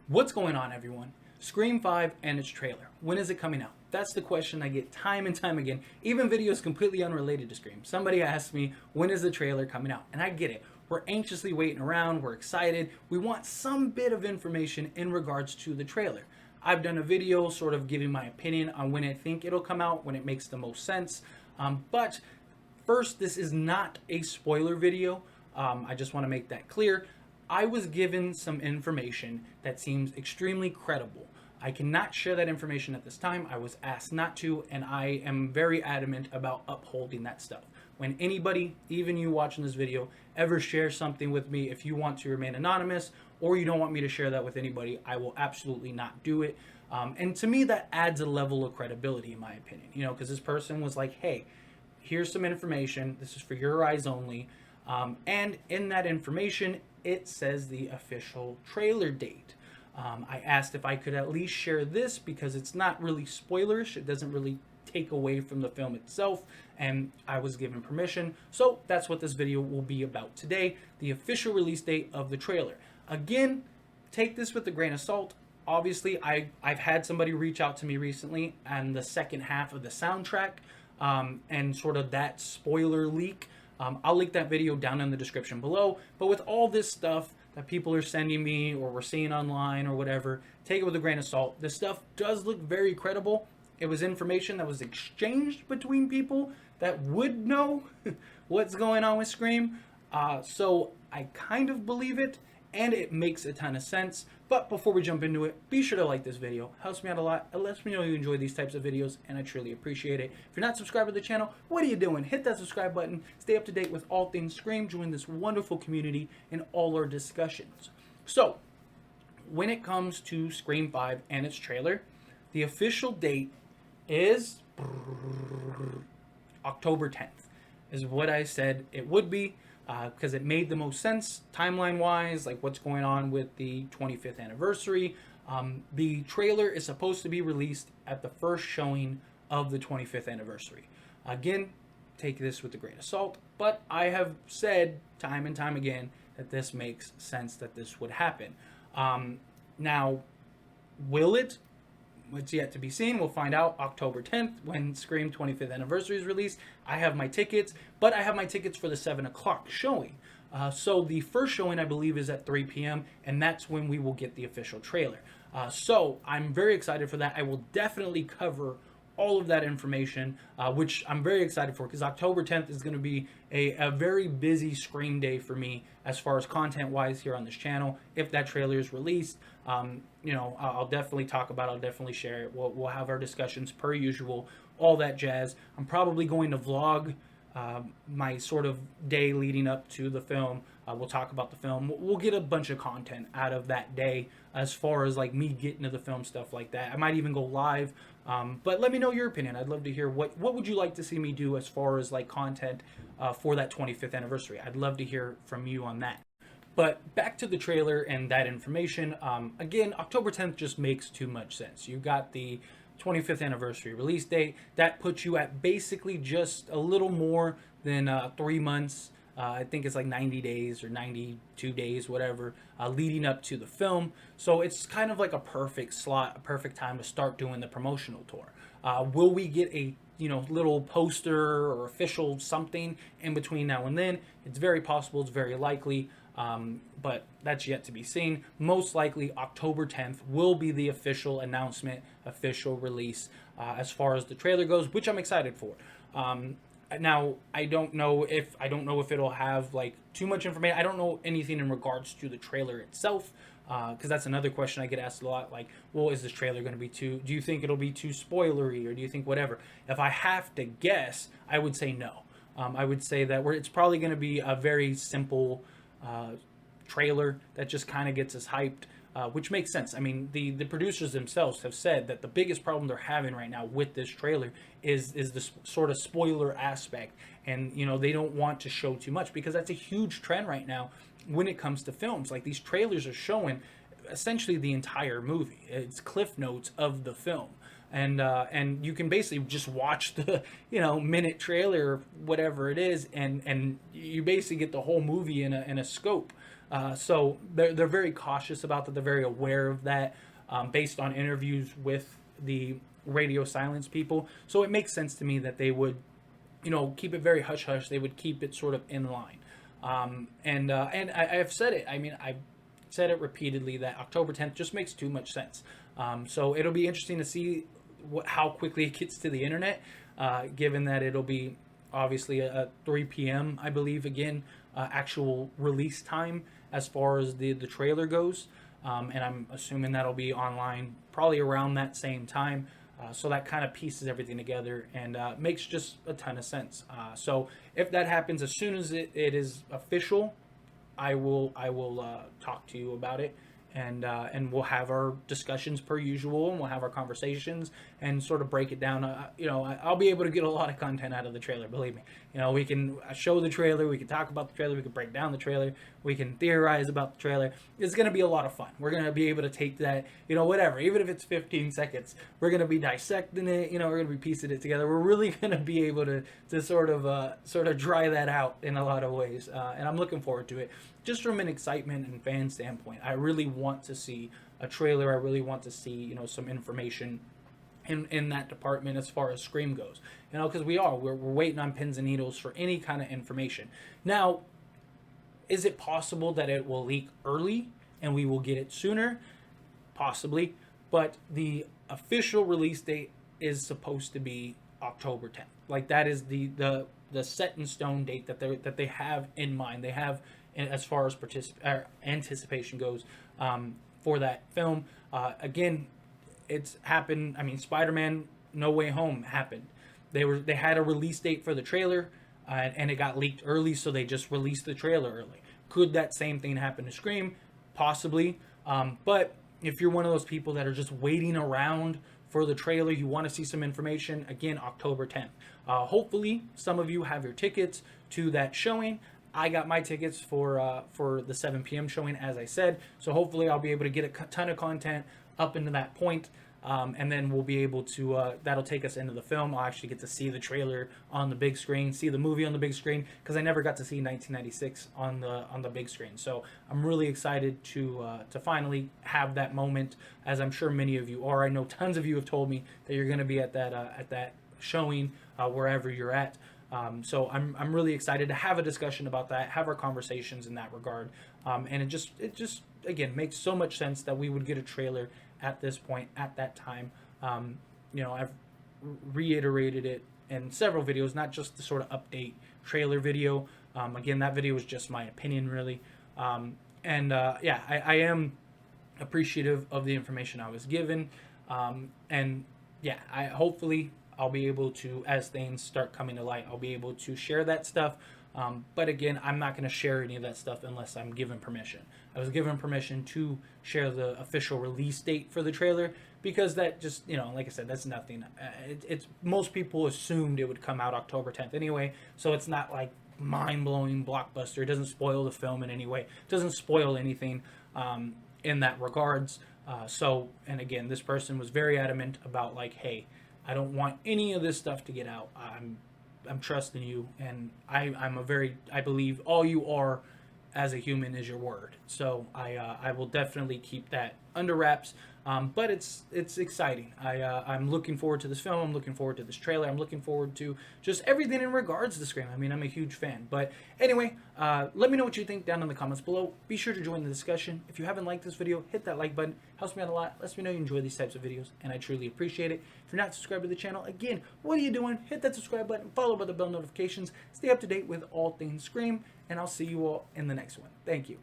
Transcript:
What's going on, everyone? Scream 5 and its trailer. When is it coming out? That's the question I get time and time again. Even videos completely unrelated to Scream. Somebody asks me, when is the trailer coming out? And I get it. We're anxiously waiting around. We're excited. We want some bit of information in regards to the trailer. I've done a video sort of giving my opinion on when I think it'll come out, when it makes the most sense. But first, this is not a spoiler video. I just want to make that clear. I was given some information that seems extremely credible. I cannot share that information at this time. I was asked not to, and I am very adamant about upholding that stuff. When anybody, even you watching this video, ever shares something with me, if you want to remain anonymous or you don't want me to share that with anybody, I will absolutely not do it. And to me, that adds a level of credibility, in my opinion. Because this person was like, hey, here's some information. This is for your eyes only. And in that information, it says the official trailer date. I asked if I could at least share this because it's not really spoilerish. It doesn't really take away from the film itself, and I was given permission. So that's what this video will be about today, the official release date of the trailer. Again, take this with a grain of salt. Obviously, I've had somebody reach out to me recently on the second half of the soundtrack and sort of that spoiler leak. I'll link that video down in the description below. But with all this stuff that people are sending me or we're seeing online or whatever, take it with a grain of salt. This stuff does look very credible. It was information that was exchanged between people that would know what's going on with Scream. So I kind of believe it, and it makes a ton of sense. But before we jump into it, be sure to like this video. Helps me out a lot. It lets me know you enjoy these types of videos, and I truly appreciate it. If you're not subscribed to the channel, what are you doing? Hit that subscribe button. Stay up to date with all things Scream. Join this wonderful community in all our discussions. So, when it comes to Scream 5 and its trailer, the official date is October 10th, is what I said it would be. Because it made the most sense timeline-wise, like what's going on with the 25th anniversary. The trailer is supposed to be released at the first showing of the 25th anniversary. Again, take this with a grain of salt, but I have said time and time again that this makes sense that this would happen. Now, will it? It's yet to be seen. We'll find out October 10th when Scream 25th Anniversary is released. I have my tickets, but I have my tickets for the 7 o'clock showing. So the first showing, I believe, is at 3 p.m., and that's when we will get the official trailer. So I'm very excited for that. I will definitely cover all of that information, which I'm very excited for because October 10th is going to be a very busy Scream day for me as far as content-wise here on this channel. If that trailer is released, I'll definitely talk about it. I'll definitely share it. We'll have our discussions per usual, all that jazz. I'm probably going to vlog my sort of day leading up to the film. We'll talk about the film. We'll get a bunch of content out of that day as far as like me getting to the film, stuff like that. I might even go live. But let me know your opinion. I'd love to hear what would you like to see me do as far as like content for that 25th anniversary. I'd love to hear from you on that. But back to the trailer and that information. Again, October 10th just makes too much sense. You got the 25th anniversary release date. That puts you at basically just a little more than 3 months. I think it's like 90 days or 92 days, whatever, leading up to the film. So it's kind of like a perfect slot, a perfect time to start doing the promotional tour. Will we get a little poster or official something in between now and then? It's very possible. It's very likely. But that's yet to be seen. Most likely October 10th will be the official announcement, official release as far as the trailer goes, which I'm excited for. Now, I don't know if it'll have like too much information. I don't know anything in regards to the trailer itself, because that's another question I get asked a lot. Like, well, is this trailer going to be do you think it'll be too spoilery, or do you think whatever? If I have to guess, I would say no. I would say that it's probably going to be a very simple trailer that just kind of gets us hyped, which makes sense. I mean, the producers themselves have said that the biggest problem they're having right now with this trailer is the sort of spoiler aspect, and they don't want to show too much because that's a huge trend right now when it comes to films. Like, these trailers are showing essentially the entire movie. It's cliff notes of the film. And you can basically just watch the minute trailer, whatever it is, and you basically get the whole movie in a scope. So they're very cautious about that. They're very aware of that, based on interviews with the radio silence people. So it makes sense to me that they would, keep it very hush hush. They would keep it sort of in line. And I've said it. I mean, I've said it repeatedly that October 10th just makes too much sense. So it'll be interesting to see how quickly it gets to the internet, given that it'll be obviously a 3 p.m. I believe again, actual release time as far as the trailer goes. And I'm assuming that'll be online probably around that same time. So that kind of pieces everything together and makes just a ton of sense. So if that happens, as soon as it is official, I will talk to you about it, and we'll have our discussions per usual, and we'll have our conversations and sort of break it down. I'll be able to get a lot of content out of the trailer. Believe me. We can show the trailer, we can talk about the trailer, we can break down the trailer, we can theorize about the trailer. It's going to be a lot of fun. We're going to be able to take that, whatever, even if it's 15 seconds, we're going to be dissecting it. We're going to be piecing it together. We're really going to be able to sort of dry that out in a lot of ways, and I'm looking forward to it. Just from an excitement and fan standpoint, I really want to see a trailer. I really want to see, some information in that department as far as Scream goes. Because we're waiting on pins and needles for any kind of information. Now, is it possible that it will leak early and we will get it sooner? Possibly, but the official release date is supposed to be October 10th. Like that is the set in stone date that they have in mind. They have, as far as anticipation goes, for that film. Again, it's happened. I mean, Spider-Man No Way Home happened. They had a release date for the trailer, and it got leaked early, so they just released the trailer early. Could that same thing happen to Scream? Possibly. But if you're one of those people that are just waiting around for the trailer, you want to see some information, again, October 10th. Hopefully, some of you have your tickets to that showing. I got my tickets for the 7 p.m. showing, as I said. So hopefully I'll be able to get a ton of content up into that point. And then we'll be able to, that'll take us into the film. I'll actually get to see the trailer on the big screen, see the movie on the big screen, because I never got to see 1996 on the big screen. So I'm really excited to finally have that moment, as I'm sure many of you are. I know tons of you have told me that you're going to be at that showing, wherever you're at. So I'm really excited to have a discussion about that, have our conversations in that regard. And it just again makes so much sense that we would get a trailer at this point, at that time. I've reiterated it in several videos, not just the sort of update trailer video. Again, that video was just my opinion, really. I am appreciative of the information I was given. Hopefully I'll be able to, as things start coming to light, I'll be able to share that stuff. But again, I'm not going to share any of that stuff unless I'm given permission. I was given permission to share the official release date for the trailer because that just, like I said, that's nothing. It's most people assumed it would come out October 10th anyway, so it's not like mind-blowing blockbuster. It doesn't spoil the film in any way. It doesn't spoil anything in that regards. And again, this person was very adamant about like, hey, I don't want any of this stuff to get out. I'm trusting you, and I believe all you are as a human is your word. So I will definitely keep that under wraps. But it's exciting. I'm looking forward to this film. I'm looking forward to this trailer. I'm looking forward to just everything in regards to Scream. I mean, I'm a huge fan. But anyway, let me know what you think down in the comments below. Be sure to join the discussion. If you haven't liked this video, hit that like button. Helps me out a lot. Lets me know you enjoy these types of videos, and I truly appreciate it. If you're not subscribed to the channel, again, what are you doing? Hit that subscribe button, followed by the bell notifications. Stay up to date with all things Scream, and I'll see you all in the next one. Thank you.